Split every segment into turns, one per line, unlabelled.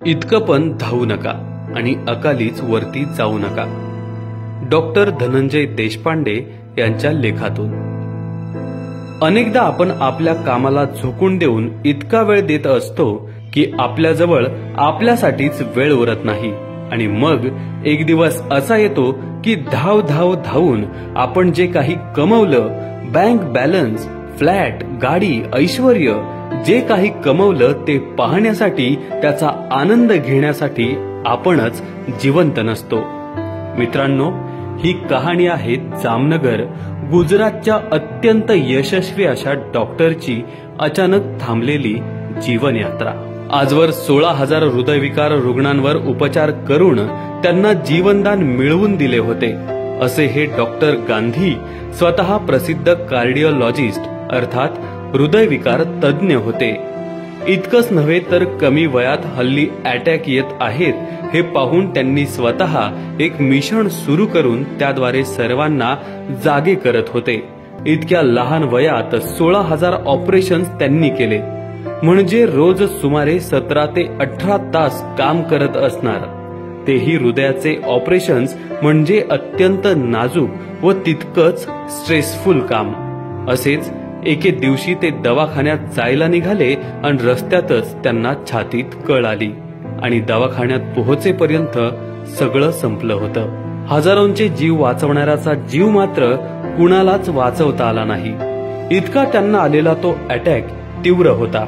इतकं पण धावू नका आणि अकालीच वरती जाऊ नका. डॉक्टर धनंजय देशपांडे यांच्या लेखातून. अनेकदा आपण आपल्या कामाला झोकून देऊन इतका वेळ देत असतो की आपल्याजवळ आपल्यासाठीच वेळ उरत नाही आणि मग एक दिवस असा येतो की धावून आपण जे काही कमवलं, बँक बॅलन्स, फ्लॅट, गाडी, ऐश्वर्य, जे काही कमवलं ते पाहण्यासाठी, त्याचा आनंद घेण्यासाठी आपणच जिवंत नसतो. मित्रांनो, ही कहाणी आहे जामनगर, गुजरातच्या अत्यंत यशस्वी अशा डॉक्टरची अचानक थांबलेली जीवनयात्रा. आजवर 16,000 हृदयविकार रुग्णांवर उपचार करून त्यांना जीवनदान मिळवून दिले होते, असे हे डॉक्टर गांधी स्वतः प्रसिद्ध कार्डिओलॉजिस्ट अर्थात हृदयविकार तज्ज्ञ होते. इतकंच नव्हे तर कमी वयात हल्ली अटॅक येत आहेत हे पाहून त्यांनी स्वतः एक मिशन सुरू करून त्याद्वारे सर्वांना जागे करत होते. इतक्या लहान वयात 16,000 ऑपरेशन्स त्यांनी केले, म्हणजे रोज सुमारे 17 ते 18 तास काम करत असणार. तेही हृदयाचे ऑपरेशन्स म्हणजे अत्यंत नाजूक व तितकंच स्ट्रेसफुल काम. असेच एके दिवशी ते दवाखान्यात जायला निघाले आणि रस्त्यातच त्यांना छातीत कळ आली आणि दवाखान्यात पोहोचेपर्यंत सगळं संपलं होतं. हजारोंचे जीव वाचवणाऱ्याचा जीव मात्र कुणालाच वाचवता आला नाही. इतका त्यांना आलेला तो अटॅक तीव्र होता.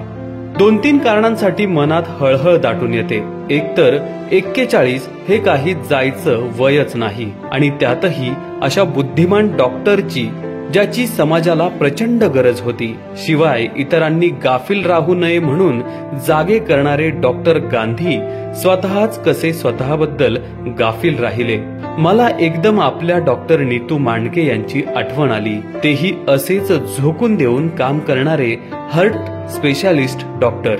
2-3 कारणांसाठी मनात हळहळ दाटून येते. एकतर 41 हे काही जायचं वयच नाही आणि त्यातही अशा बुद्धिमान डॉक्टरची ज्याची समाजाला प्रचंड गरज होती. शिवाय इतरांनी गाफील राहू नये म्हणून जागे करणारे डॉक्टर गांधी स्वतःच कसे स्वतःबद्दल गाफील राहिले. मला एकदम आपल्या डॉक्टर नीतू मांडके यांची आठवण आली. तेही असेच झोकून देऊन काम करणारे हार्ट स्पेशालिस्ट डॉक्टर.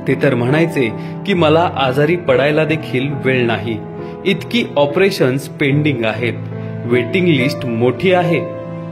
ते तर म्हणायचे की मला आजारी पडायला देखील वेळ नाही, इतकी ऑपरेशन्स पेंडिंग आहेत, वेटिंग लिस्ट मोठी आहे.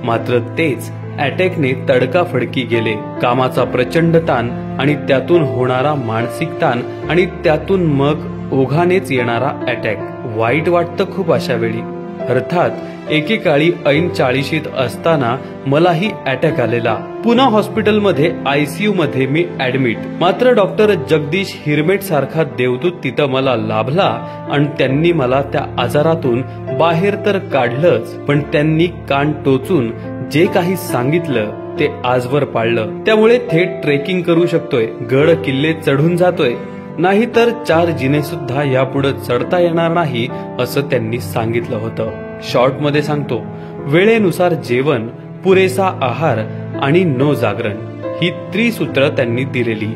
मात्र तेच अटॅकने तडकाफडकी गेले. कामाचा प्रचंड ताण आणि त्यातून होणारा मानसिक ताण आणि त्यातून मग ओघानेच येणारा अटॅक. वाईट वाटतं खूप अशा वेळी. अर्थात एकेकाळी ऐन 40शीत असताना मलाही अटॅक आलेला. पुना हॉस्पिटलमध्ये ICU मध्ये मी ऍडमिट. मात्र डॉक्टर जगदीश हिरमेट सारखा देवदूत तिथं मला लाभला आणि त्यांनी मला त्या आजारातून बाहेर तर काढलंच, पण त्यांनी कान टोचून जे काही सांगितलं ते आजवर पाळलं. त्यामुळे थेट ट्रेकिंग करू शकतोय, गड किल्ले चढून जातोय, नाही तर 4 जिने सुद्धा यापुढे चढता येणार नाही असं त्यांनी सांगितलं होतं. शॉर्ट मध्ये सांगतो, वेळेनुसार जेवण, पुरेसा आहार आणि नो जागरण ही त्रिसूत्र त्यांनी दिलेली,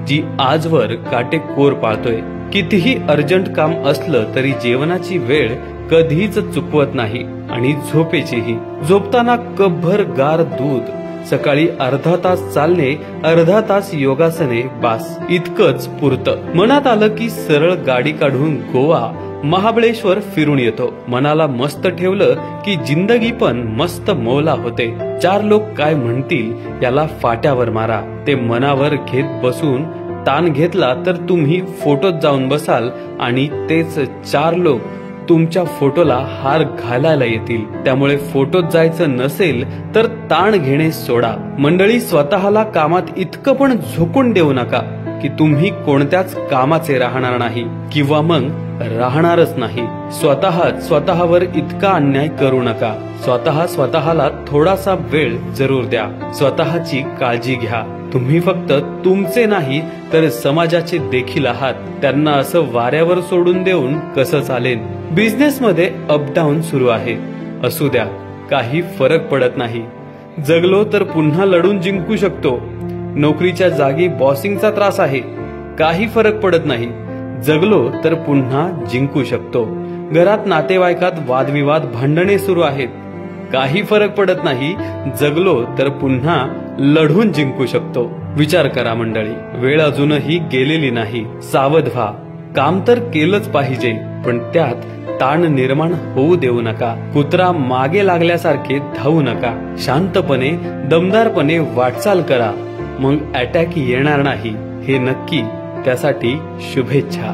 जी आजवर काटेकोर पाळतोय. कितीही अर्जंट काम असलं तरी जेवणाची वेळ कधीच चुकवत नाही आणि झोपेचीही. झोपताना कपभर गार दूध, सकाळी अर्धा तास चालणे, अर्धा तास योगासने, बास इतकंच पुरतं. मनात आलं की सरळ गाडी काढून गोवा, महाबळेश्वर फिरून येतो. मनाला मस्त ठेवलं की जिंदगी पण मस्त मौला होते. 4 लोक काय म्हणतील याला फाट्यावर मारा. ते मनावर घेत बसून ताण घेतला तर तुम्ही फोटोत जाऊन बसाल आणि तेच 4 लोक तुमच्या फोटोला हार घालायला येतील. त्यामुळे फोटोत जायचं नसेल तर ताण घेणे सोडा. मंडळी, स्वतःला कामात इतकं पण झोकून देऊ नका की तुम्ही कोणत्याच कामाचे राहणार नाही किंवा मग राहणारच नाही. स्वतःवर इतका अन्याय करू नका. स्वतःला थोडासा वेळ जरूर द्या. स्वतःची काळजी घ्या. तुम्ही फक्त तुमचे नाही तर समाजाचे देखील आहात. त्यांना असं वाऱ्यावर सोडून देऊन कसं चालेल. बिझनेसमध्ये अपडाऊन सुरू आहे, असू द्या, काही फरक पडत नाही. जगलो तर पुन्हा लढून जिंकू शकतो. नोकरीच्या जागी बॉसिंगचा त्रास आहे, काही फरक पडत नाही. जगलो तर पुन्हा जिंकू शकतो. घरात नातेवाईकात वादविवाद, भांडणे सुरू आहेत, काही फरक पडत नाही. जगलो तर पुन्हा लढून जिंकू शकतो. विचार करा मंडळी, वेळ अजूनही गेलेली नाही. सावध व्हा. काम तर केलंच पाहिजे, पण त्यात ताण निर्माण होऊ देऊ नका. कुत्रा मागे लागल्यासारखे धावू नका. शांतपणे, दमदारपणे वाटचाल करा. मग अटॅक येणार नाही हे नक्की. त्यासाठी शुभेच्छा.